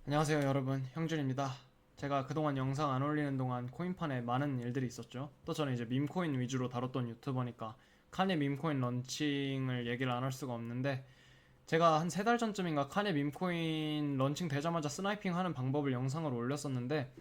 안녕하세요 여러분, 형준입니다. 제가 그동안 영상 안 올리는 동안 코인판에 많은 일들이 있었죠. 또 저는 이제 밈코인 위주로 다뤘던 유튜버니까 카네 밈코인 런칭을 얘기를 안 할 수가 없는데, 제가 한 3달 전쯤인가 카네 밈코인 런칭 되자마자 스나이핑 하는 방법을 영상으로 올렸었는데,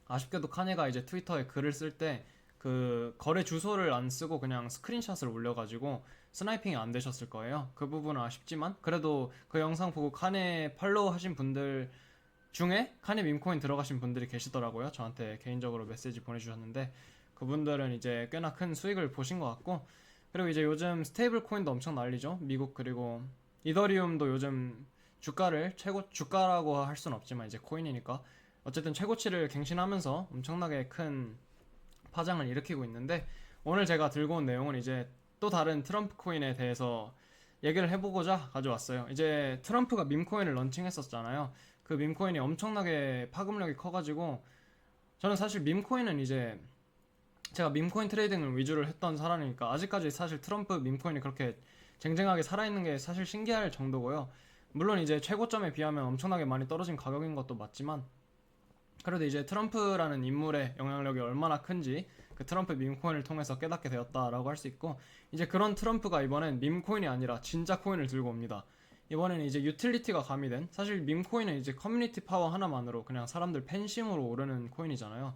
아쉽게도 카네가 이제 트위터에 글을 쓸 때 그 거래 주소를 안 쓰고 그냥 스크린샷을 올려가지고 스나이핑이 안 되셨을 거예요. 그 부분은 아쉽지만 그래도 그 영상 보고 카네 팔로우 하신 분들 중에 카네 밈코인 들어가신 분들이 계시더라고요. 저한테 개인적으로 메시지 보내주셨는데, 그분들은 이제 꽤나 큰 수익을 보신 것 같고, 그리고 이제 요즘 스테이블 코인도 엄청 난리죠. 미국 그리고 이더리움도 요즘 주가를 최고 주가라고 할 수는 없지만 이제 코인이니까 어쨌든 최고치를 갱신하면서 엄청나게 큰 파장을 일으키고 있는데, 오늘 제가 들고 온 내용은 이제 또 다른 트럼프 코인에 대해서 얘기를 해보고자 가져왔어요. 이제 트럼프가 밈코인을 런칭했었잖아요. 그 밈코인이 엄청나게 파급력이 커가지고, 저는 사실 밈코인은 이제 제가 밈코인 트레이딩을 위주로 했던 사람이니까 아직까지 사실 트럼프 밈코인이 그렇게 쟁쟁하게 살아있는 게 사실 신기할 정도고요. 물론 이제 최고점에 비하면 엄청나게 많이 떨어진 가격인 것도 맞지만, 그래도 이제 트럼프라는 인물의 영향력이 얼마나 큰지 그 트럼프 밈코인을 통해서 깨닫게 되었다라고 할 수 있고, 이제 그런 트럼프가 이번엔 밈코인이 아니라 진짜 코인을 들고 옵니다. 이번에는 이제 유틸리티가 가미된, 사실 밈코인은 이제 커뮤니티 파워 하나만으로 그냥 사람들 팬심으로 오르는 코인이잖아요.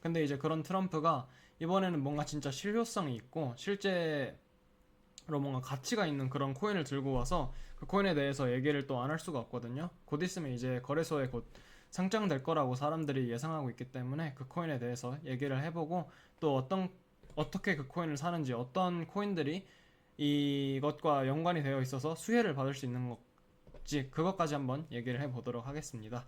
근데 이제 그런 트럼프가 이번에는 뭔가 진짜 실효성이 있고 실제로 뭔가 가치가 있는 그런 코인을 들고 와서 그 코인에 대해서 얘기를 또 안 할 수가 없거든요. 곧 있으면 이제 거래소에 곧 상장될 거라고 사람들이 예상하고 있기 때문에 그 코인에 대해서 얘기를 해보고, 또 어떻게 그 코인을 사는지, 어떤 코인들이 이것과 연관이 되어 있어서 수혜를 받을 수 있는 건지, 그것까지 한번 얘기를 해보도록 하겠습니다.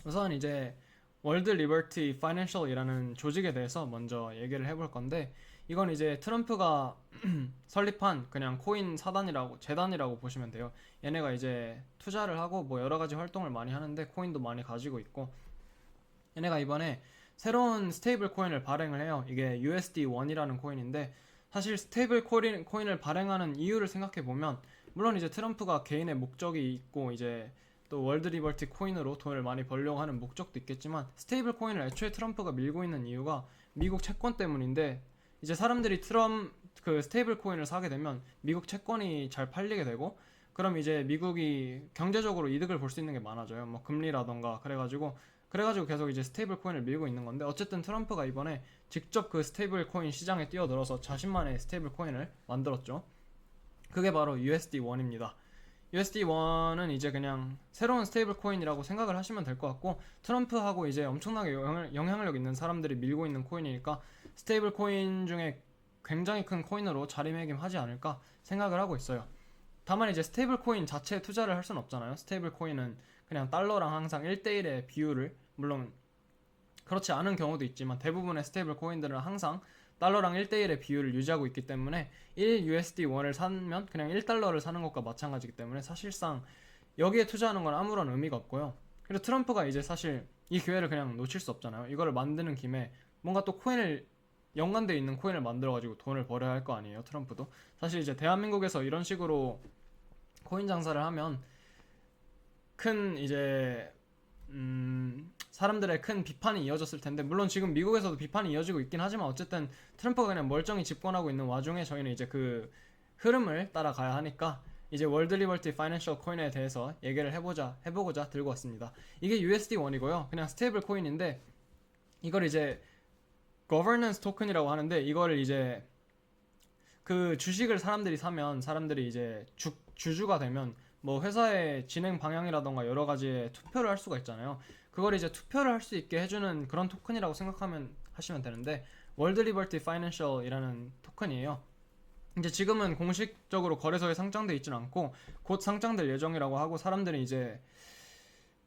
우선 이제 월드 리버티 파이낸셜이라는 조직에 대해서 먼저 얘기를 해볼 건데, 이건 이제 트럼프가 설립한 그냥 코인 사단이라고, 재단이라고 보시면 돼요. 얘네가 이제 투자를 하고 뭐 여러 가지 활동을 많이 하는데 코인도 많이 가지고 있고, 얘네가 이번에 새로운 스테이블 코인을 발행을 해요. 이게 USD1이라는 코인인데, 사실 스테이블 코인을 발행하는 이유를 생각해 보면, 물론 이제 트럼프가 개인의 목적이 있고 이제 또 월드 리버티 코인으로 돈을 많이 벌려고 하는 목적도 있겠지만, 스테이블 코인을 애초에 트럼프가 밀고 있는 이유가 미국 채권 때문인데, 이제 사람들이 그 스테이블 코인을 사게 되면 미국 채권이 잘 팔리게 되고, 그럼 이제 미국이 경제적으로 이득을 볼 수 있는 게 많아져요. 뭐 금리라던가. 그래가지고 계속 이제 스테이블 코인을 밀고 있는 건데, 어쨌든 트럼프가 이번에 직접 그 스테이블 코인 시장에 뛰어들어서 자신만의 스테이블 코인을 만들었죠. 그게 바로 USD1입니다. USD1은 이제 그냥 새로운 스테이블 코인이라고 생각을 하시면 될 것 같고, 트럼프하고 이제 엄청나게 영향력 있는 사람들이 밀고 있는 코인이니까 스테이블 코인 중에 굉장히 큰 코인으로 자리매김하지 않을까 생각을 하고 있어요. 다만 이제 스테이블 코인 자체에 투자를 할 수는 없잖아요. 스테이블 코인은 그냥 달러랑 항상 1대1의 비율을, 물론 그렇지 않은 경우도 있지만 대부분의 스테이블 코인들은 항상 달러랑 1대1의 비율을 유지하고 있기 때문에 1USD1을 사면 그냥 1달러를 사는 것과 마찬가지이기 때문에 사실상 여기에 투자하는 건 아무런 의미가 없고요. 그리고 트럼프가 이제 사실 이 기회를 그냥 놓칠 수 없잖아요. 이거를 만드는 김에 뭔가 또 코인을, 연관되어 있는 코인을 만들어가지고 돈을 벌어야 할 거 아니에요, 트럼프도. 사실 이제 대한민국에서 이런 식으로 코인 장사를 하면 큰 이제 사람들의 큰 비판이 이어졌을 텐데, 물론 지금 미국에서도 비판이 이어지고 있긴 하지만 어쨌든 트럼프가 그냥 멀쩡히 집권하고 있는 와중에 저희는 이제 그 흐름을 따라가야 하니까 이제 월드 리버티 파이낸셜 코인에 대해서 얘기를 해보고자 들고 왔습니다. 이게 USD1이고요. 그냥 스테이블 코인인데, 이걸 이제 governance 토큰이라고 하는데, 이거를 이제 그 주식을 사람들이 사면, 사람들이 이제 주주가 되면 뭐 회사의 진행 방향이라던가 여러 가지에 투표를 할 수가 있잖아요. 그걸 이제 투표를 할 수 있게 해주는 그런 토큰이라고 하시면 되는데, 월드 리버티 파이낸셜이라는 토큰이에요. 이제 지금은 공식적으로 거래소에 상장돼 있진 않고 곧 상장될 예정이라고 하고, 사람들이 이제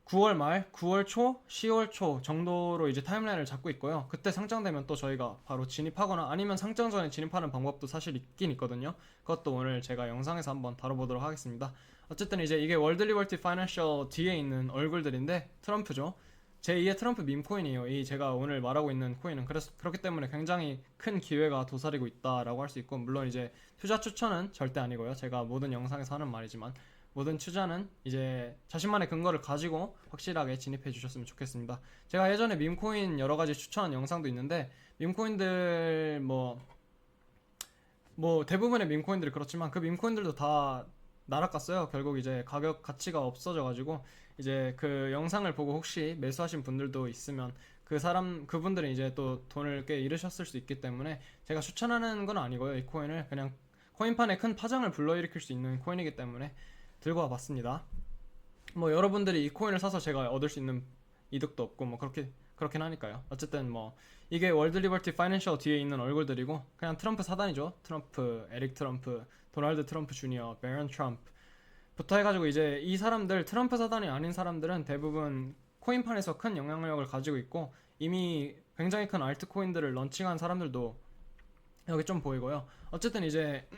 9월 말, 9월 초, 10월 초 정도로 이제 타임라인을 잡고 있고요. 그때 상장되면 또 저희가 바로 진입하거나 아니면 상장 전에 진입하는 방법도 사실 있긴 있거든요. 그것도 오늘 제가 영상에서 한번 다뤄보도록 하겠습니다. 어쨌든 이제 이게 월드 리버티 파이낸셜 뒤에 있는 얼굴들인데 트럼프죠. 제2의 트럼프 밈코인이에요. 이 제가 오늘 말하고 있는 코인은. 그래서 그렇기 때문에 굉장히 큰 기회가 도사리고 있다라고 할 수 있고, 물론 이제 투자 추천은 절대 아니고요. 제가 모든 영상에서 하는 말이지만 모든 투자는 이제 자신만의 근거를 가지고 확실하게 진입해 주셨으면 좋겠습니다. 제가 예전에 밈코인 여러 가지 추천한 영상도 있는데 밈코인들 뭐 대부분의 밈코인들이 그렇지만 그 밈코인들도 다 날아갔어요. 결국 이제 가격 가치가 없어져가지고 이제 그 영상을 보고 혹시 매수하신 분들도 있으면 그분들은 이제 또 돈을 꽤 잃으셨을 수 있기 때문에 제가 추천하는 건 아니고요. 이 코인을 그냥 코인판에 큰 파장을 불러일으킬 수 있는 코인이기 때문에 들고 와봤습니다. 뭐 여러분들이 이 코인을 사서 제가 얻을 수 있는 이득도 없고 뭐 그렇긴 하니까요. 어쨌든 뭐 이게 월드 리버티 파이낸셜 뒤에 있는 얼굴들이고 그냥 트럼프 사단이죠. 트럼프, 에릭 트럼프, 도널드 트럼프 주니어, 베런 트럼프부터 해가지고 이제 이 사람들 트럼프 사단이 아닌 사람들은 대부분 코인판에서 큰 영향력을 가지고 있고 이미 굉장히 큰 알트코인들을 런칭한 사람들도 여기 좀 보이고요. 어쨌든 이제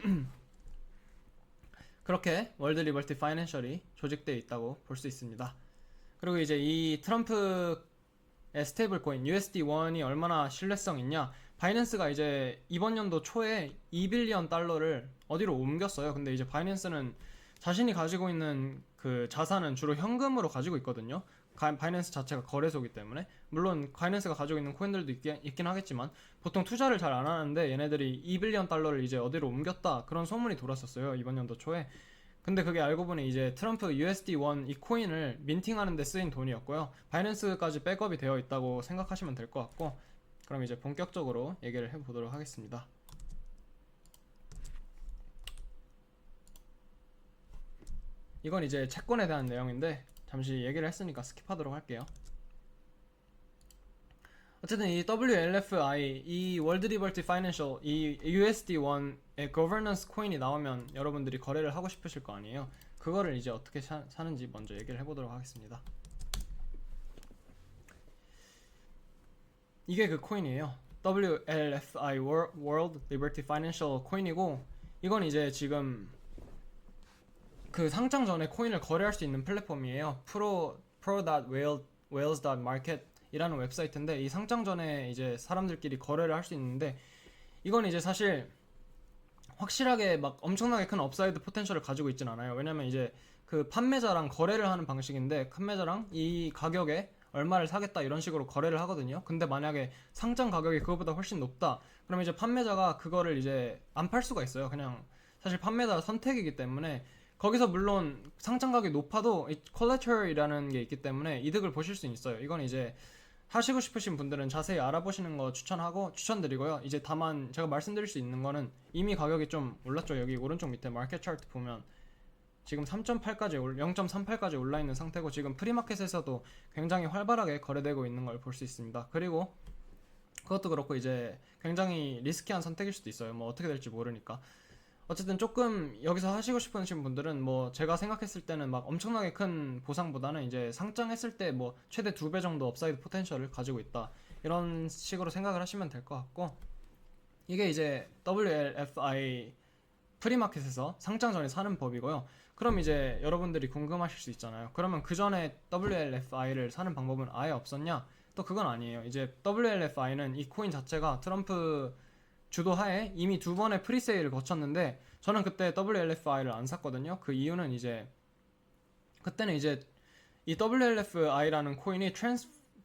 그렇게 월드 리버티 파이낸셜이 조직되어 있다고 볼 수 있습니다. 그리고 이제 이 트럼프의 스테이블 코인 USD1이 얼마나 신뢰성 있냐? 바이낸스가 이제 이번 연도 초에 2빌리언 달러를 어디로 옮겼어요. 근데 이제 바이낸스는 자신이 가지고 있는 그 자산은 주로 현금으로 가지고 있거든요. 바이낸스 자체가 거래소이기 때문에 물론 바이낸스가 가지고 있는 코인들도 있긴 하겠지만 보통 투자를 잘 안 하는데 얘네들이 2빌리언 달러를 이제 어디로 옮겼다 그런 소문이 돌았었어요. 이번 연도 초에. 근데 그게 알고 보니 이제 트럼프 USD1 이 코인을 민팅하는 데 쓰인 돈이었고요. 바이낸스까지 백업이 되어 있다고 생각하시면 될 것 같고 그럼 이제 본격적으로 얘기를 해보도록 하겠습니다. 이건 이제 채권에 대한 내용인데 잠시 얘기를 했으니까 스킵하도록 할게요. 어쨌든 이 WLFI, 이 월드 리버티 파이낸셜, 이 USD1의 거버넌스 코인이 나오면 여러분들이 거래를 하고 싶으실 거 아니에요. 그거를 이제 어떻게 사는지 먼저 얘기를 해보도록 하겠습니다. 이게 그 코인이에요. WLFI, World Liberty Financial 코인이고 이건 이제 지금 그 상장 전에 코인을 거래할 수 있는 플랫폼이에요. pro.whales.market 이라는 웹사이트인데 이 상장 전에 이제 사람들끼리 거래를 할 수 있는데 이건 이제 사실 확실하게 막 엄청나게 큰 업사이드 포텐셜을 가지고 있진 않아요. 왜냐면 이제 그 판매자랑 거래를 하는 방식인데 판매자랑 이 가격에 얼마를 사겠다 이런 식으로 거래를 하거든요. 근데 만약에 상장 가격이 그거보다 훨씬 높다 그러면 이제 판매자가 그거를 이제 안 팔 수가 있어요. 그냥 사실 판매자 선택이기 때문에 거기서 물론 상장 가격이 높아도 이 콜레터럴이라는 게 있기 때문에 이득을 보실 수 있어요. 이건 이제 하시고 싶으신 분들은 자세히 알아보시는 거 추천드리고요. 이제 다만 제가 말씀드릴 수 있는 거는 이미 가격이 좀 올랐죠. 여기 오른쪽 밑에 마켓 차트 보면 지금 3.8까지 0.38까지 올라 있는 상태고 지금 프리마켓에서도 굉장히 활발하게 거래되고 있는 걸 볼 수 있습니다. 그리고 그것도 그렇고 이제 굉장히 리스키한 선택일 수도 있어요. 뭐 어떻게 될지 모르니까. 어쨌든 조금 여기서 하시고 싶으신 분들은 뭐 제가 생각했을 때는 막 엄청나게 큰 보상보다는 이제 상장했을 때 뭐 최대 2배 정도 업사이드 포텐셜을 가지고 있다 이런 식으로 생각을 하시면 될 것 같고 이게 이제 WLFI 프리마켓에서 상장 전에 사는 법이고요. 그럼 이제 여러분들이 궁금하실 수 있잖아요. 그러면 그 전에 WLFI를 사는 방법은 아예 없었냐? 또 그건 아니에요. 이제 WLFI는 이 코인 자체가 트럼프 주도하에 이미 2번의 프리세일을 거쳤는데 저는 그때 WLFI를 안 샀거든요. 그 이유는 이제 그때는 이제 이 WLFI라는 코인이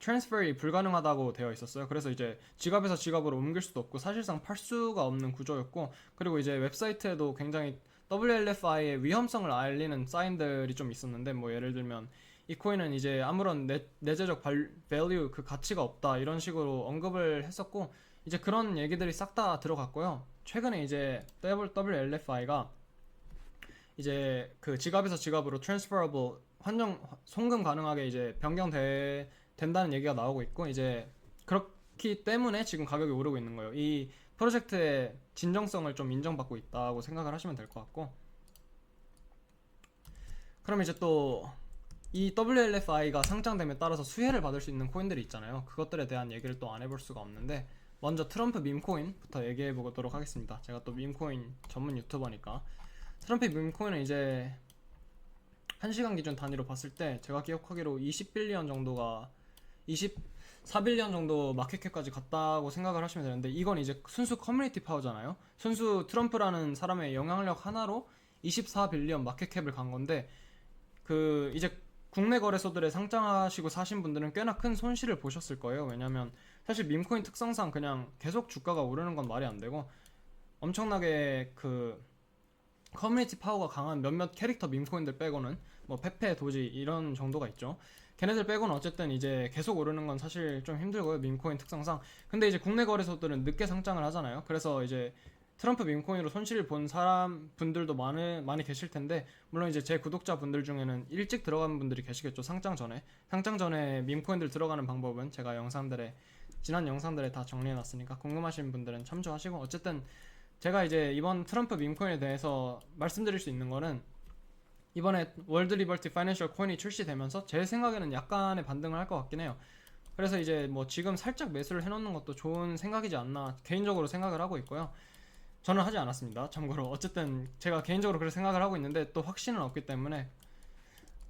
트랜스퍼이 불가능하다고 되어 있었어요. 그래서 이제 지갑에서 지갑으로 옮길 수도 없고 사실상 팔 수가 없는 구조였고 그리고 이제 웹사이트에도 굉장히 WLFI의 위험성을 알리는 사인들이 좀 있었는데 뭐 예를 들면 이 코인은 이제 아무런 내재적 밸류 그 가치가 없다 이런 식으로 언급을 했었고 이제 그런 얘기들이 싹 다 들어갔고요. 최근에 이제 WLFI가 이제 그 지갑에서 지갑으로 transferable 송금 가능하게 이제 된다는 얘기가 나오고 있고 이제 그렇기 때문에 지금 가격이 오르고 있는 거예요. 이 프로젝트의 진정성을 좀 인정받고 있다고 생각을 하시면 될 것 같고 그럼 이제 또 이 WLFI가 상장됨에 따라서 수혜를 받을 수 있는 코인들이 있잖아요. 그것들에 대한 얘기를 또 안 해볼 수가 없는데 먼저 트럼프 밈코인부터 얘기해 보도록 하겠습니다. 제가 또 밈코인 전문 유튜버니까 트럼프 밈코인은 이제 1시간 기준 단위로 봤을 때 제가 기억하기로 20빌리언 정도가 24빌리언 정도 마켓캡까지 갔다고 생각을 하시면 되는데 이건 이제 순수 커뮤니티 파워잖아요. 순수 트럼프라는 사람의 영향력 하나로 24빌리언 마켓캡을 간 건데 이제 국내 거래소들에 상장하시고 사신 분들은 꽤나 큰 손실을 보셨을 거예요. 왜냐면 사실 밈코인 특성상 그냥 계속 주가가 오르는 건 말이 안 되고, 엄청나게 커뮤니티 파워가 강한 몇몇 캐릭터 밈코인들 빼고는 뭐 페페, 도지 이런 정도가 있죠. 걔네들 빼고는 어쨌든 이제 계속 오르는 건 사실 좀 힘들고요, 밈코인 특성상. 근데 이제 국내 거래소들은 늦게 상장을 하잖아요. 그래서 이제 트럼프 밈코인으로 손실을 본 사람 분들도 많이 계실 텐데, 물론 이제 제 구독자 분들 중에는 일찍 들어간 분들이 계시겠죠. 상장 전에 밈코인들 들어가는 방법은 제가 지난 영상들에 다 정리해 놨으니까 궁금하신 분들은 참조하시고, 어쨌든 제가 이제 이번 트럼프 밈코인에 대해서 말씀드릴 수 있는 거는, 이번에 월드 리버티 파이낸셜 코인이 출시되면서 제 생각에는 약간의 반등을 할 것 같긴 해요. 그래서 이제 뭐 지금 살짝 매수를 해놓는 것도 좋은 생각이지 않나 개인적으로 생각을 하고 있고요. 저는 하지 않았습니다. 참고로 어쨌든 제가 개인적으로 그렇게 생각을 하고 있는데, 또 확신은 없기 때문에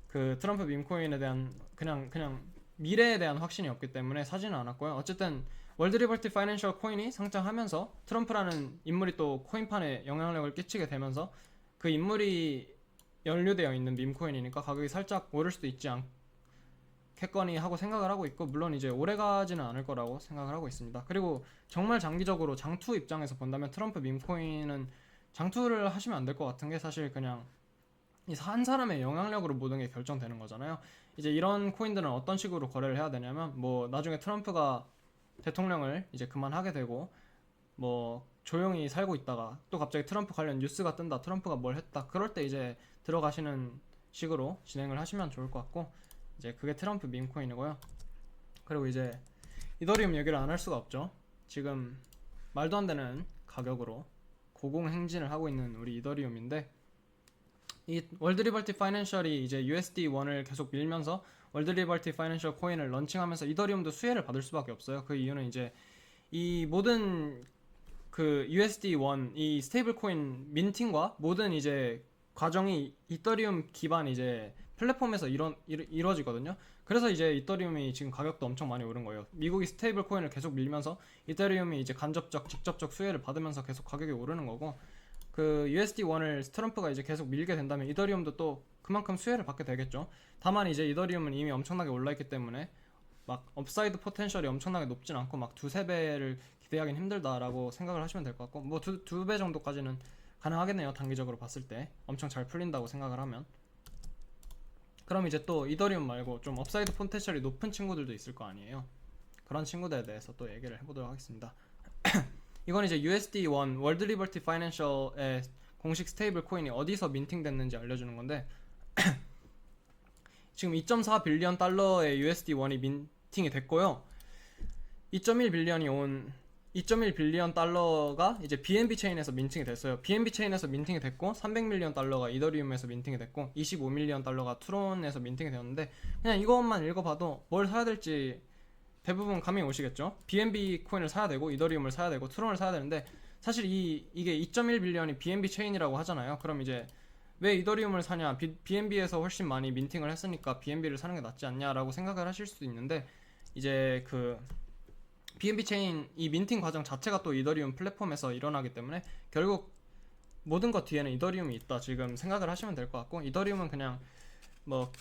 그 트럼프 밈코인에 대한 그냥 미래에 대한 확신이 없기 때문에 사지는 않았고요. 어쨌든 월드 리버티 파이낸셜 코인이 상장하면서 트럼프라는 인물이 또 코인판에 영향력을 끼치게 되면서, 그 인물이 연루되어 있는 밈코인이니까 가격이 살짝 오를 수도 있지 않겠거니 하고 생각을 하고 있고, 물론 이제 오래가지는 않을 거라고 생각을 하고 있습니다. 그리고 정말 장기적으로 장투 입장에서 본다면 트럼프 밈코인은 장투를 하시면 안 될 것 같은 게, 사실 그냥 이 한 사람의 영향력으로 모든 게 결정되는 거잖아요. 이제 이런 코인들은 어떤 식으로 거래를 해야 되냐면, 뭐 나중에 트럼프가 대통령을 이제 그만하게 되고 뭐 조용히 살고 있다가 또 갑자기 트럼프 관련 뉴스가 뜬다, 트럼프가 뭘 했다, 그럴 때 이제 들어가시는 식으로 진행을 하시면 좋을 것 같고, 이제 그게 트럼프 밈코인이고요. 그리고 이제 이더리움 얘기를 안 할 수가 없죠. 지금 말도 안 되는 가격으로 고공행진을 하고 있는 우리 이더리움인데, 이 월드 리버티 파이낸셜이 이제 USD1을 계속 밀면서 월드 리버티 파이낸셜 코인을 런칭하면서 이더리움도 수혜를 받을 수밖에 없어요. 그 이유는 이제 이 모든 USD1 이 스테이블 코인 민팅과 모든 이제 과정이 이더리움 기반 이제 플랫폼에서 이루어지거든요. 그래서 이제 이더리움이 지금 가격도 엄청 많이 오른 거예요. 미국이 스테이블 코인을 계속 밀면서 이더리움이 이제 직접적 수혜를 받으면서 계속 가격이 오르는 거고, 그 USD1을 트럼프가 이제 계속 밀게 된다면 이더리움도 또 그만큼 수혜를 받게 되겠죠. 다만 이제 이더리움은 이미 엄청나게 올라있기 때문에 막 업사이드 포텐셜이 엄청나게 높진 않고 막 두세 배를 기대하기는 힘들다라고 생각을 하시면 될 것 같고, 뭐 두 배 정도까지는 가능하겠네요. 단기적으로 봤을 때 엄청 잘 풀린다고 생각을 하면. 그럼 이제 또 이더리움 말고 좀 업사이드 포텐셜이 높은 친구들도 있을 거 아니에요. 그런 친구들에 대해서 또 얘기를 해보도록 하겠습니다. 이건 이제 USD1 월드 리버티 파이낸셜의 공식 스테이블 코인이 어디서 민팅됐는지 알려주는 건데, 지금 2.4 빌리언 달러의 USD1이 민팅이 됐고요. 2.1 빌리언 달러가 이제 BNB 체인에서 민팅이 됐어요. BNB 체인에서 민팅이 됐고, 300밀리언 달러가 이더리움에서 민팅이 됐고, 25밀리언 달러가 트론에서 민팅이 되었는데, 그냥 이것만 읽어봐도 뭘 사야 될지 대부분 감이 오시겠죠. BNB 코인을 사야 되고, 이더리움을 사야 되고, 트론을 사야 되는데, 사실 이게 2.1 빌리언이 BNB 체인이라고 하잖아요. 그럼 이제 왜 이더리움을 사냐, BNB에서 훨씬 많이 민팅을 했으니까 BNB를 사는 게 낫지 않냐라고 생각을 하실 수도 있는데, 이제 BNB 체인 이 민팅 과정 자체가 또 이더리움 플랫폼에서 일어나기 때문에 결국 모든 것 뒤에는 이더리움이 있다 지금 생각을 하시면 될 것 같고, 이더리움은 그냥 뭐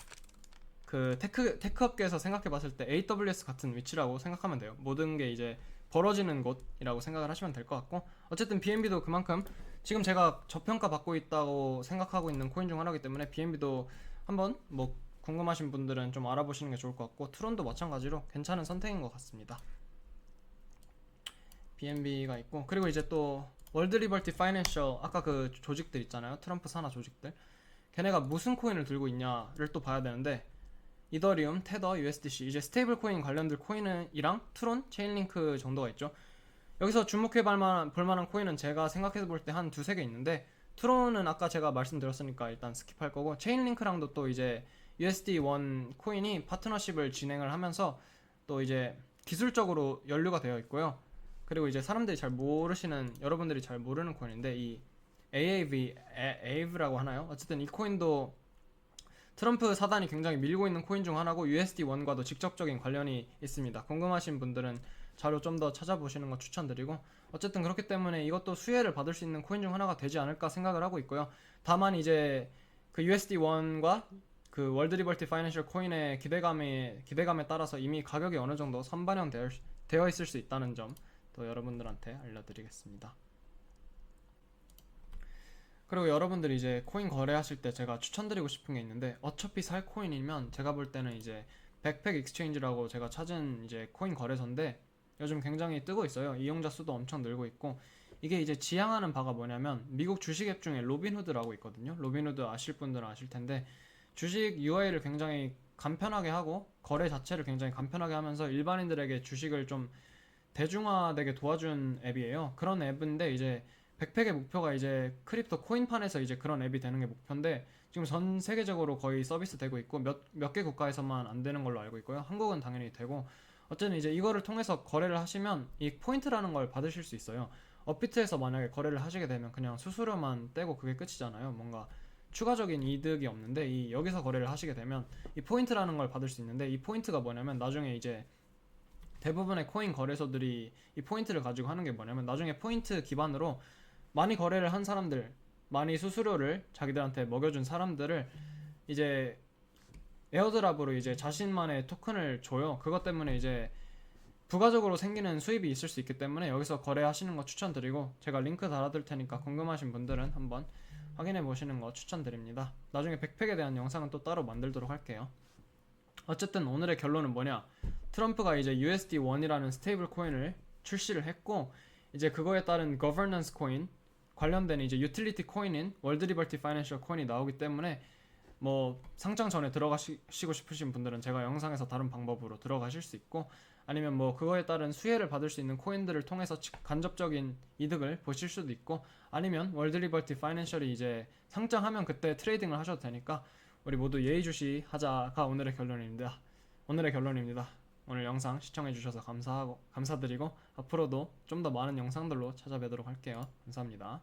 테크 업계에서 생각해 봤을 때 AWS 같은 위치라고 생각하면 돼요. 모든 게 이제 벌어지는 곳이라고 생각을 하시면 될 것 같고, 어쨌든 BNB도 그만큼 지금 제가 저평가 받고 있다고 생각하고 있는 코인 중 하나이기 때문에 BNB도 한번 뭐 궁금하신 분들은 좀 알아보시는 게 좋을 것 같고, 트론도 마찬가지로 괜찮은 선택인 것 같습니다. BNB가 있고, 그리고 이제 또 월드 리버티 파이낸셜, 아까 그 조직들 있잖아요. 트럼프 산하 조직들. 걔네가 무슨 코인을 들고 있냐를 또 봐야 되는데, 이더리움, 테더, USDC 이제 스테이블 코인 관련들 코인이랑 트론, 체인링크 정도가 있죠. 여기서 주목해 볼 만한 코인은 제가 생각해 볼 때 한 두세 개 있는데, 트론은 아까 제가 말씀드렸으니까 일단 스킵할 거고, 체인링크랑도 또 이제 USD1 코인이 파트너십을 진행을 하면서 또 이제 기술적으로 연루가 되어 있고요. 그리고 이제 여러분들이 잘 모르는 코인인데, 이 AAV라고 하나요? 어쨌든 이 코인도 트럼프 사단이 굉장히 밀고 있는 코인 중 하나고, USD1과도 직접적인 관련이 있습니다. 궁금하신 분들은 자료 좀 더 찾아보시는 거 추천드리고, 어쨌든 그렇기 때문에 이것도 수혜를 받을 수 있는 코인 중 하나가 되지 않을까 생각을 하고 있고요. 다만 이제 그 USD1과 그 월드 리버티 파이낸셜 코인의 기대감에 따라서 이미 가격이 어느 정도 선반영되어 있을 수 있다는 점 또 여러분들한테 알려드리겠습니다. 그리고 여러분들이 이제 코인 거래하실 때 제가 추천드리고 싶은 게 있는데, 어차피 살 코인이면 제가 볼 때는 이제 백팩 익스체인지라고 제가 찾은 이제 코인 거래소인데 요즘 굉장히 뜨고 있어요. 이용자 수도 엄청 늘고 있고, 이게 이제 지향하는 바가 뭐냐면 미국 주식 앱 중에 로빈후드라고 있거든요. 로빈후드 아실 분들은 아실 텐데 주식 UI를 굉장히 간편하게 하고 거래 자체를 굉장히 간편하게 하면서 일반인들에게 주식을 좀 대중화되게 도와준 앱이에요. 그런 앱인데 이제 백팩의 목표가 이제 크립토 코인판에서 이제 그런 앱이 되는 게 목표인데, 지금 전 세계적으로 거의 서비스 되고 있고 몇 개 국가에서만 안 되는 걸로 알고 있고요. 한국은 당연히 되고, 어쨌든 이제 이거를 통해서 거래를 하시면 이 포인트라는 걸 받으실 수 있어요. 업비트에서 만약에 거래를 하시게 되면 그냥 수수료만 떼고 그게 끝이잖아요. 뭔가 추가적인 이득이 없는데, 이 여기서 거래를 하시게 되면 이 포인트라는 걸 받을 수 있는데, 이 포인트가 뭐냐면 나중에 이제 대부분의 코인 거래소들이 이 포인트를 가지고 하는 게 뭐냐면, 나중에 포인트 기반으로 많이 거래를 한 사람들, 많이 수수료를 자기들한테 먹여준 사람들을 이제 에어드랍으로 이제 자신만의 토큰을 줘요. 그것 때문에 이제 부가적으로 생기는 수입이 있을 수 있기 때문에 여기서 거래하시는 거 추천드리고, 제가 링크 달아둘 테니까 궁금하신 분들은 한번 확인해 보시는 거 추천드립니다. 나중에 백팩에 대한 영상은 또 따로 만들도록 할게요. 어쨌든 오늘의 결론은 뭐냐, 트럼프가 이제 USD1이라는 스테이블 코인을 출시를 했고, 이제 그거에 따른 거버넌스 코인 관련된 이제 유틸리티 코인인 월드 리버티 파이낸셜 코인이 나오기 때문에 뭐 상장 전에 들어가시고 싶으신 분들은 제가 영상에서 다른 방법으로 들어가실 수 있고, 아니면 뭐 그거에 따른 수혜를 받을 수 있는 코인들을 통해서 간접적인 이득을 보실 수도 있고, 아니면 월드 리버티 파이낸셜이 이제 상장하면 그때 트레이딩을 하셔도 되니까 우리 모두 예의주시 하자가 오늘의 결론입니다. 오늘 영상 시청해주셔서 감사드리고 앞으로도 좀 더 많은 영상들로 찾아뵙도록 할게요. 감사합니다.